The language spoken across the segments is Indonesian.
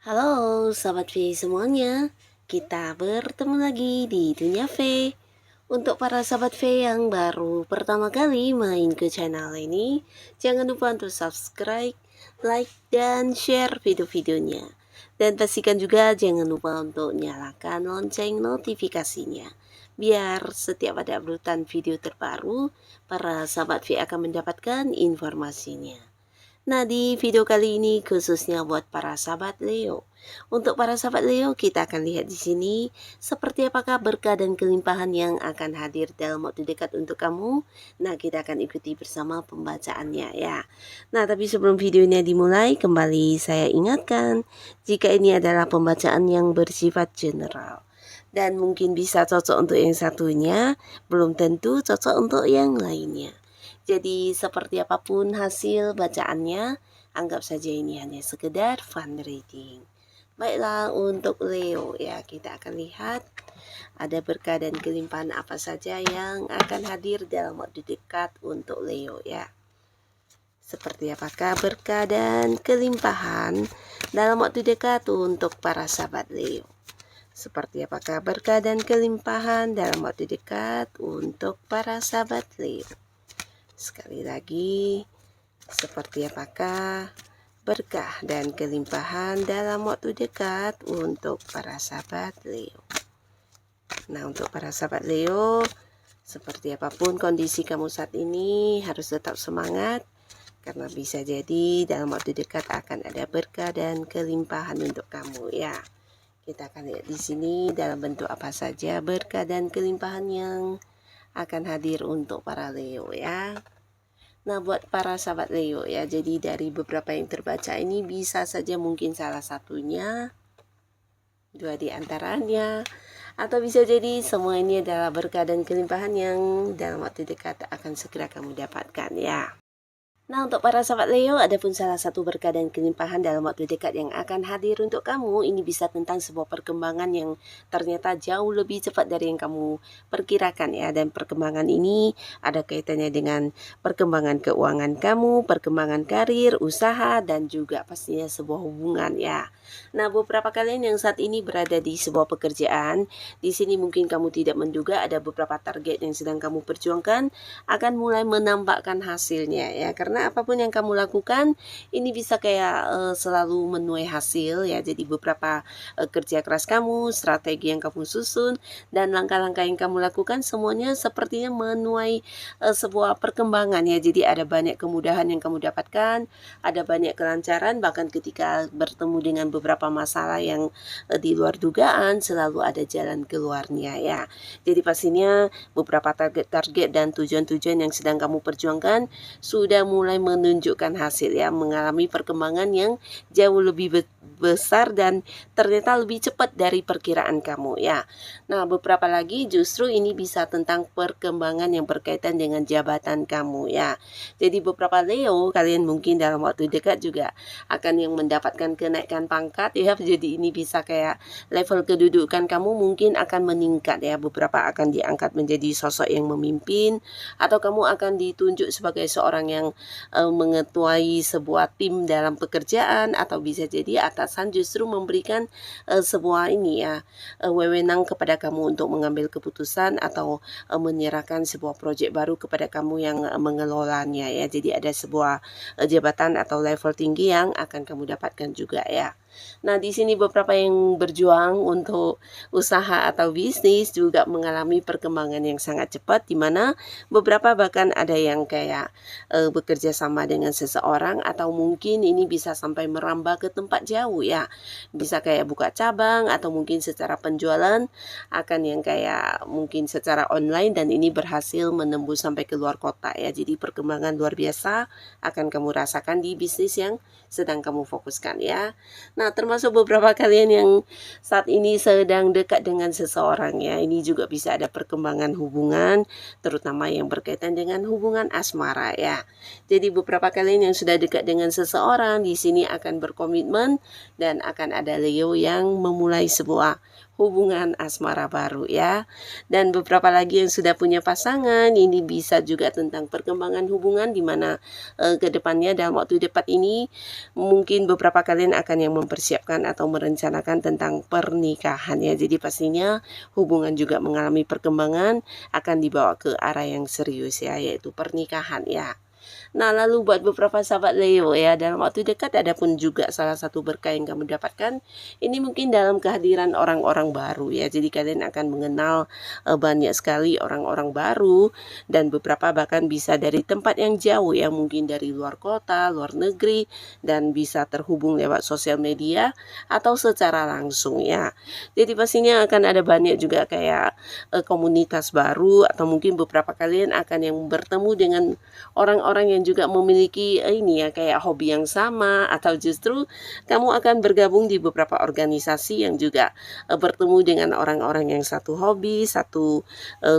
Halo Sahabat V semuanya, kita bertemu lagi di Dunia V. Untuk para Sahabat V yang baru pertama kali main ke channel ini, jangan lupa untuk subscribe, like, dan share video-videonya. Dan pastikan juga jangan lupa untuk nyalakan lonceng notifikasinya, biar setiap ada uploadan video terbaru, para Sahabat V akan mendapatkan informasinya. Nah, di video kali ini khususnya buat para sahabat Leo. Untuk para sahabat Leo, kita akan lihat di sini seperti apakah berkah dan kelimpahan yang akan hadir dalam waktu dekat untuk kamu. Nah, kita akan ikuti bersama pembacaannya ya. Nah, tapi sebelum videonya dimulai, kembali saya ingatkan jika ini adalah pembacaan yang bersifat general dan mungkin bisa cocok untuk yang satunya, belum tentu cocok untuk yang lainnya. Jadi seperti apapun hasil bacaannya, anggap saja ini hanya sekedar fun reading. Baiklah, untuk Leo ya, kita akan lihat ada berkah dan kelimpahan apa saja yang akan hadir dalam waktu dekat untuk Leo ya. Seperti apakah berkah dan kelimpahan dalam waktu dekat untuk para sahabat Leo. Seperti apakah berkah dan kelimpahan dalam waktu dekat untuk para sahabat Leo. Sekali lagi, seperti apakah berkah dan kelimpahan dalam waktu dekat untuk para sahabat Leo. Nah, untuk para sahabat Leo, seperti apapun kondisi kamu saat ini, harus tetap semangat, karena bisa jadi dalam waktu dekat akan ada berkah dan kelimpahan untuk kamu ya. Kita akan lihat di sini dalam bentuk apa saja berkah dan kelimpahan yang akan hadir untuk para Leo ya. Nah, buat para sahabat Leo ya, jadi dari beberapa yang terbaca ini bisa saja mungkin salah satunya, dua di antaranya, atau bisa jadi semua ini adalah berkah dan kelimpahan yang dalam waktu dekat akan segera kamu dapatkan ya. Nah, untuk para sahabat Leo, ada pun salah satu berkah dan kelimpahan dalam waktu dekat yang akan hadir untuk kamu. Ini bisa tentang sebuah perkembangan yang ternyata jauh lebih cepat dari yang kamu perkirakan ya. Dan perkembangan ini ada kaitannya dengan perkembangan keuangan kamu, perkembangan karir, usaha, dan juga pastinya sebuah hubungan ya. Nah, beberapa kalian yang saat ini berada di sebuah pekerjaan, di sini mungkin kamu tidak menduga ada beberapa target yang sedang kamu perjuangkan akan mulai menampakkan hasilnya ya. Karena apapun yang kamu lakukan ini bisa kayak selalu menuai hasil ya. Jadi beberapa kerja keras kamu, strategi yang kamu susun, dan langkah-langkah yang kamu lakukan semuanya sepertinya menuai sebuah perkembangan ya. Jadi ada banyak kemudahan yang kamu dapatkan, ada banyak kelancaran, bahkan ketika bertemu dengan beberapa masalah yang di luar dugaan selalu ada jalan keluarnya ya. Jadi pastinya beberapa target-target dan tujuan-tujuan yang sedang kamu perjuangkan sudah mulai menunjukkan hasil ya, mengalami perkembangan yang jauh lebih besar dan ternyata lebih cepat dari perkiraan kamu ya. Nah, beberapa lagi justru ini bisa tentang perkembangan yang berkaitan dengan jabatan kamu ya. Jadi beberapa Leo, kalian mungkin dalam waktu dekat juga akan yang mendapatkan kenaikan pangkat ya. Jadi ini bisa kayak level kedudukan kamu mungkin akan meningkat ya. Beberapa akan diangkat menjadi sosok yang memimpin, atau kamu akan ditunjuk sebagai seorang yang mengetuai sebuah tim dalam pekerjaan, atau bisa jadi atasan justru memberikan sebuah ini ya, wewenang kepada kamu untuk mengambil keputusan atau menyerahkan sebuah proyek baru kepada kamu yang mengelolanya ya. Jadi ada sebuah jabatan atau level tinggi yang akan kamu dapatkan juga ya. Nah, di sini beberapa yang berjuang untuk usaha atau bisnis juga mengalami perkembangan yang sangat cepat, di mana beberapa bahkan ada yang kayak bekerja sama dengan seseorang, atau mungkin ini bisa sampai merambah ke tempat jauh ya. Bisa kayak buka cabang, atau mungkin secara penjualan akan yang kayak mungkin secara online, dan ini berhasil menembus sampai ke luar kota ya. Jadi perkembangan luar biasa akan kamu rasakan di bisnis yang sedang kamu fokuskan ya. Nah, termasuk beberapa kalian yang saat ini sedang dekat dengan seseorang ya, ini juga bisa ada perkembangan hubungan, terutama yang berkaitan dengan hubungan asmara ya. Jadi beberapa kalian yang sudah dekat dengan seseorang di sini akan berkomitmen dan akan ada Leo yang memulai sebuah hubungan asmara baru ya. Dan beberapa lagi yang sudah punya pasangan, ini bisa juga tentang perkembangan hubungan di mana ke depannya dalam waktu dekat ini mungkin beberapa kalian akan yang mempersiapkan atau merencanakan tentang pernikahan ya. Jadi pastinya hubungan juga mengalami perkembangan akan dibawa ke arah yang serius ya, yaitu pernikahan ya. Nah, lalu buat beberapa sahabat Leo ya, dalam waktu dekat ada pun juga salah satu berkah yang kamu dapatkan. Ini mungkin dalam kehadiran orang-orang baru ya. Jadi kalian akan mengenal banyak sekali orang-orang baru dan beberapa bahkan bisa dari tempat yang jauh ya, mungkin dari luar kota, luar negeri dan bisa terhubung lewat sosial media atau secara langsung ya. Jadi pastinya akan ada banyak juga kayak komunitas baru atau mungkin beberapa kalian akan yang bertemu dengan orang-orang yang juga memiliki ini ya kayak hobi yang sama atau justru kamu akan bergabung di beberapa organisasi yang juga bertemu dengan orang-orang yang satu hobi, satu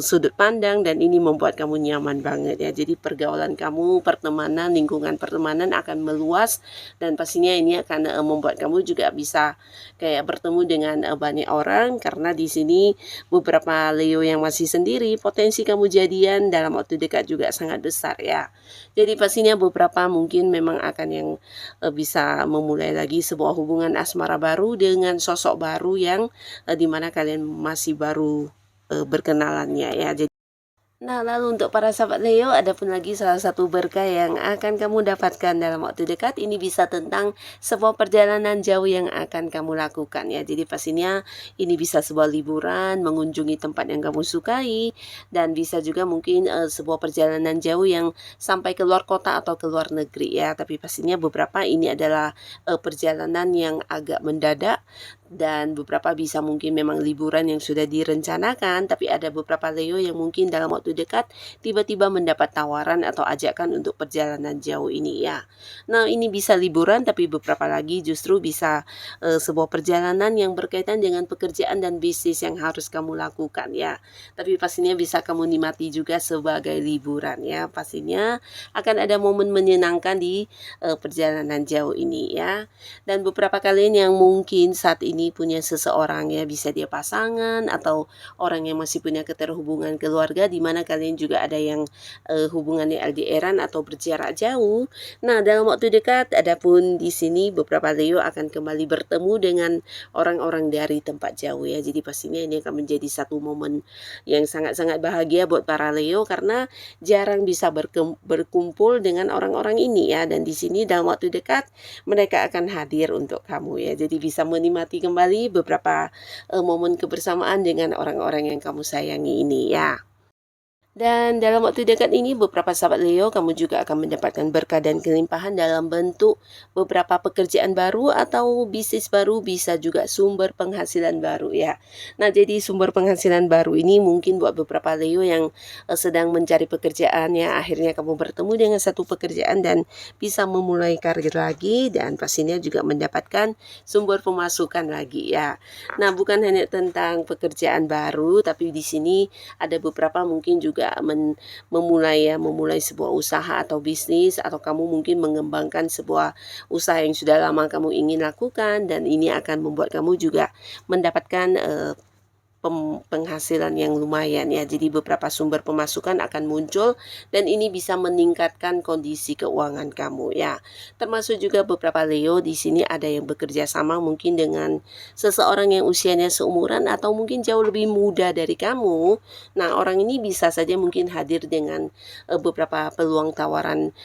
sudut pandang dan ini membuat kamu nyaman banget ya. Jadi pergaulan kamu, pertemanan, lingkungan pertemanan akan meluas dan pastinya ini akan membuat kamu juga bisa kayak bertemu dengan banyak orang karena di sini beberapa Leo yang masih sendiri, potensi kamu jadian dalam waktu dekat juga sangat besar ya. Jadi pastinya beberapa mungkin memang akan yang bisa memulai lagi sebuah hubungan asmara baru dengan sosok baru yang dimana kalian masih baru berkenalannya ya. Nah, lalu untuk para sahabat Leo, ada pun lagi salah satu berkah yang akan kamu dapatkan dalam waktu dekat. Ini bisa tentang sebuah perjalanan jauh yang akan kamu lakukan ya. Jadi pastinya ini bisa sebuah liburan, mengunjungi tempat yang kamu sukai, dan bisa juga mungkin sebuah perjalanan jauh yang sampai ke luar kota atau ke luar negeri ya. Tapi pastinya beberapa ini adalah perjalanan yang agak mendadak dan beberapa bisa mungkin memang liburan yang sudah direncanakan, tapi ada beberapa Leo yang mungkin dalam waktu dekat tiba-tiba mendapat tawaran atau ajakan untuk perjalanan jauh ini ya. Nah, ini bisa liburan tapi beberapa lagi justru bisa sebuah perjalanan yang berkaitan dengan pekerjaan dan bisnis yang harus kamu lakukan ya. Tapi pastinya bisa kamu nikmati juga sebagai liburan ya. Pastinya akan ada momen menyenangkan di perjalanan jauh ini ya. Dan beberapa kalian yang mungkin saat ini punya seseorang ya, bisa dia pasangan atau orang yang masih punya keterhubungan keluarga di mana kalian juga ada yang hubungannya LDR-an atau berjarak jauh. Nah, dalam waktu dekat adapun di sini beberapa Leo akan kembali bertemu dengan orang-orang dari tempat jauh ya. Jadi pastinya ini akan menjadi satu momen yang sangat-sangat bahagia buat para Leo karena jarang bisa berkumpul dengan orang-orang ini ya, dan di sini dalam waktu dekat mereka akan hadir untuk kamu ya. Jadi bisa menikmati kembali beberapa momen kebersamaan dengan orang-orang yang kamu sayangi ini ya. Dan dalam waktu dekat ini beberapa sahabat Leo kamu juga akan mendapatkan berkah dan kelimpahan dalam bentuk beberapa pekerjaan baru atau bisnis baru, bisa juga sumber penghasilan baru ya. Nah, jadi sumber penghasilan baru ini mungkin buat beberapa Leo yang sedang mencari pekerjaan ya, akhirnya kamu bertemu dengan satu pekerjaan dan bisa memulai karir lagi dan pastinya juga mendapatkan sumber pemasukan lagi ya. Nah, bukan hanya tentang pekerjaan baru tapi di sini ada beberapa mungkin juga memulai sebuah usaha atau bisnis, atau kamu mungkin mengembangkan sebuah usaha yang sudah lama kamu ingin lakukan dan ini akan membuat kamu juga mendapatkan penghasilan yang lumayan ya. Jadi beberapa sumber pemasukan akan muncul dan ini bisa meningkatkan kondisi keuangan kamu ya. Termasuk juga beberapa Leo di sini ada yang bekerja sama mungkin dengan seseorang yang usianya seumuran atau mungkin jauh lebih muda dari kamu. Nah, orang ini bisa saja mungkin hadir dengan beberapa peluang tawaran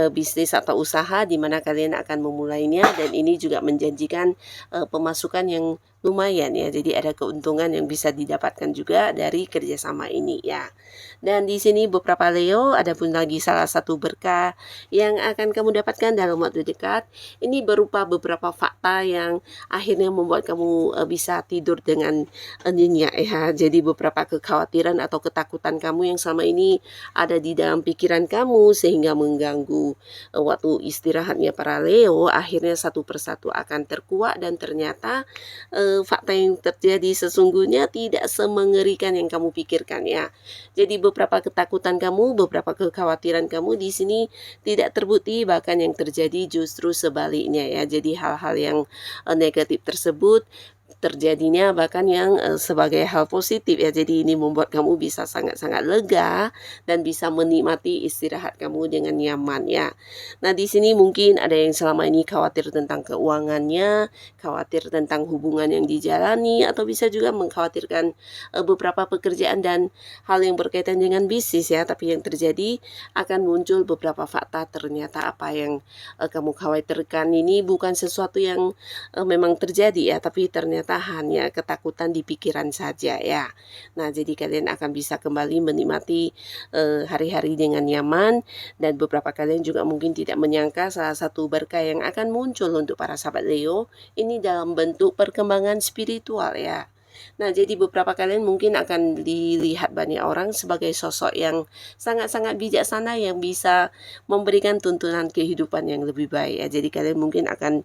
bisnis atau usaha di mana kalian akan memulainya dan ini juga menjanjikan pemasukan yang lumayan ya. Jadi ada keuntungan yang bisa bisa didapatkan juga dari kerjasama ini ya. Dan di sini beberapa Leo, ada pun lagi salah satu berkah yang akan kamu dapatkan dalam waktu dekat. Ini berupa beberapa fakta yang akhirnya membuat kamu bisa tidur dengan nyenyak ya. Jadi beberapa kekhawatiran atau ketakutan kamu yang selama ini ada di dalam pikiran kamu sehingga mengganggu waktu istirahatnya para Leo, akhirnya satu persatu akan terkuak dan ternyata fakta yang terjadi sesungguhnya tidak semengerikan yang kamu pikirkan ya. Jadi beberapa ketakutan kamu, beberapa kekhawatiran kamu di sini tidak terbukti, bahkan yang terjadi justru sebaliknya ya. Jadi hal-hal yang negatif tersebut terjadinya bahkan yang sebagai hal positif ya. Jadi ini membuat kamu bisa sangat-sangat lega dan bisa menikmati istirahat kamu dengan nyaman ya. Nah, di sini mungkin ada yang selama ini khawatir tentang keuangannya, khawatir tentang hubungan yang dijalani, atau bisa juga mengkhawatirkan beberapa pekerjaan dan hal yang berkaitan dengan bisnis ya. Tapi yang terjadi akan muncul beberapa fakta, ternyata apa yang kamu khawatirkan ini bukan sesuatu yang memang terjadi ya, tapi ternyata hanya ketakutan di pikiran saja ya. Nah, jadi kalian akan bisa kembali menikmati hari-hari dengan nyaman, dan beberapa kalian juga mungkin tidak menyangka salah satu berkah yang akan muncul untuk para sahabat Leo ini dalam bentuk perkembangan spiritual ya. Nah, jadi beberapa kalian mungkin akan dilihat banyak orang sebagai sosok yang sangat-sangat bijaksana yang bisa memberikan tuntunan kehidupan yang lebih baik ya. Jadi kalian mungkin akan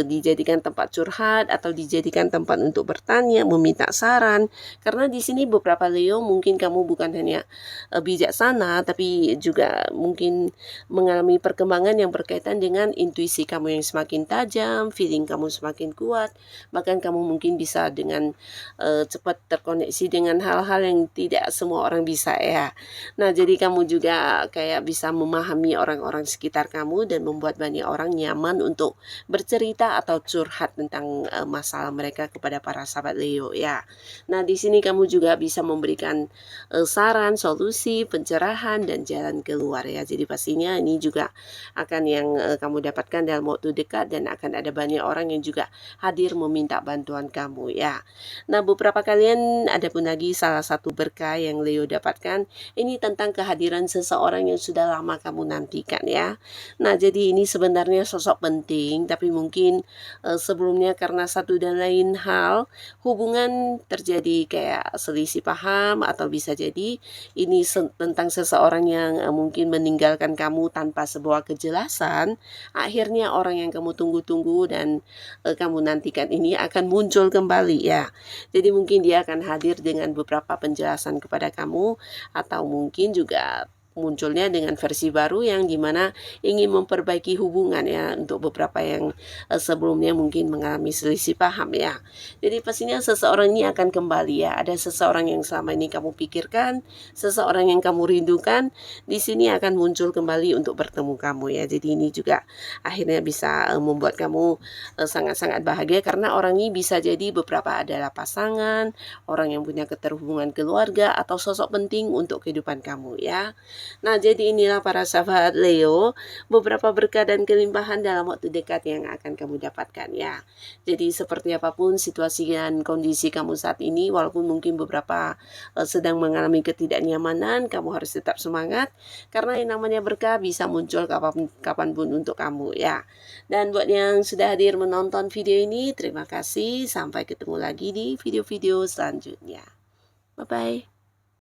dijadikan tempat curhat atau dijadikan tempat untuk bertanya, meminta saran. Karena di sini beberapa Leo mungkin kamu bukan hanya bijaksana, tapi juga mungkin mengalami perkembangan yang berkaitan dengan intuisi kamu yang semakin tajam, feeling kamu semakin kuat, bahkan kamu mungkin bisa dengan cepat terkoneksi dengan hal-hal yang tidak semua orang bisa ya. Nah, jadi kamu juga kayak bisa memahami orang-orang sekitar kamu dan membuat banyak orang nyaman untuk bercerita atau curhat tentang masalah mereka kepada para sahabat Leo ya. Nah, di sini kamu juga bisa memberikan saran, solusi, pencerahan, dan jalan keluar ya. Jadi pastinya ini juga akan yang kamu dapatkan dalam waktu dekat, dan akan ada banyak orang yang juga hadir meminta bantuan kamu ya. Nah, beberapa kalian ada pun lagi salah satu berkah yang Leo dapatkan ini tentang kehadiran seseorang yang sudah lama kamu nantikan ya. Nah, jadi ini sebenarnya sosok penting, tapi mungkin sebelumnya karena satu dan lain hal hubungan terjadi kayak selisih paham, atau bisa jadi ini tentang seseorang yang mungkin meninggalkan kamu tanpa sebuah kejelasan. Akhirnya orang yang kamu tunggu-tunggu dan kamu nantikan ini akan muncul kembali ya. Jadi mungkin dia akan hadir dengan beberapa penjelasan kepada kamu, atau mungkin juga munculnya dengan versi baru yang dimana ingin memperbaiki hubungan ya, untuk beberapa yang sebelumnya mungkin mengalami selisih paham ya. Jadi pastinya seseorang ini akan kembali ya. Ada seseorang yang selama ini kamu pikirkan, seseorang yang kamu rindukan, di sini akan muncul kembali untuk bertemu kamu ya. Jadi ini juga akhirnya bisa membuat kamu sangat-sangat bahagia, karena orang ini bisa jadi beberapa adalah pasangan, orang yang punya keterhubungan keluarga, atau sosok penting untuk kehidupan kamu ya. Nah, jadi inilah para sahabat Leo, beberapa berkah dan kelimpahan dalam waktu dekat yang akan kamu dapatkan ya. Jadi seperti apapun situasi dan kondisi kamu saat ini, walaupun mungkin beberapa sedang mengalami ketidaknyamanan, kamu harus tetap semangat, karena yang namanya berkah bisa muncul kapanpun untuk kamu ya. Dan buat yang sudah hadir menonton video ini, terima kasih. Sampai ketemu lagi di video-video selanjutnya. Bye-bye.